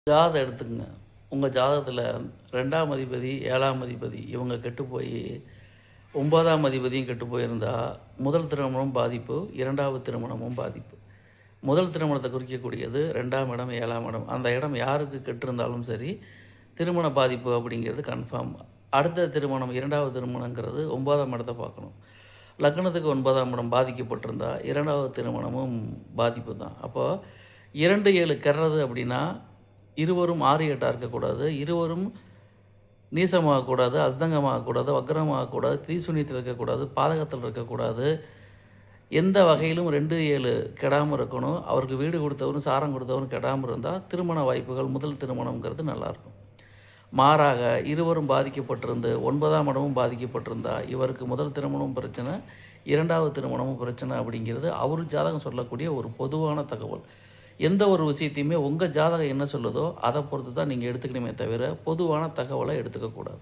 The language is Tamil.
ஜாதகம் எடுத்துக்கங்க. உங்கள் ஜாதகத்தில் 2ஆம் அதிபதி 7ஆம் அதிபதி இவங்க கெட்டு போய் 9ஆம் அதிபதியும் கெட்டு போயிருந்தால் முதல் திருமணமும் பாதிப்பு, 2வது திருமணமும் பாதிப்பு. முதல் திருமணத்தை குறிக்கக்கூடியது 2ஆம் இடம் 7ஆம் இடம். அந்த இடம் யாருக்கு கெட்டிருந்தாலும் சரி திருமண பாதிப்பு அப்படிங்கிறது கன்ஃபார்ம். அடுத்த திருமணம் 2வது திருமணங்கிறது 9ஆம் இடத்தை பார்க்கணும். லக்னத்துக்கு 9ஆம் இடம் பாதிக்கப்பட்டிருந்தால் 2வது திருமணமும் பாதிப்பு தான். அப்போது 2-7 கெடுறது அப்படின்னா இருவரும் 6-8 இருக்கக்கூடாது, இருவரும் நீசமாகக்கூடாது, அஸ்தங்கமாகக்கூடாது, வக்ரமாகக்கூடாது, தீசுனியத்தில் இருக்கக்கூடாது, பாதகத்தில் இருக்கக்கூடாது. எந்த வகையிலும் 2-7 கெடாமல் இருக்கணும். அவருக்கு வீடு கொடுத்தவரும் சாரம் கொடுத்தவரும் கெடாமல் இருந்தால் திருமண வாய்ப்புகள் முதல் திருமணங்கிறது நல்லாயிருக்கும். மாறாக இருவரும் பாதிக்கப்பட்டிருந்து 9ஆம் இடமும் பாதிக்கப்பட்டிருந்தால் இவருக்கு முதல் திருமணமும் பிரச்சனை, 2வது திருமணமும் பிரச்சனை அப்படிங்கிறது அவர் ஜாதகம் சொல்லக்கூடிய ஒரு பொதுவான தகவல். எந்த ஒரு விஷயத்தையுமே உங்கள் ஜாதகம் என்ன சொல்லுதோ அதை பொறுத்து தான் நீங்கள் எடுத்துக்கணுமே தவிர பொதுவான தகவலை எடுத்துக்கக்கூடாது.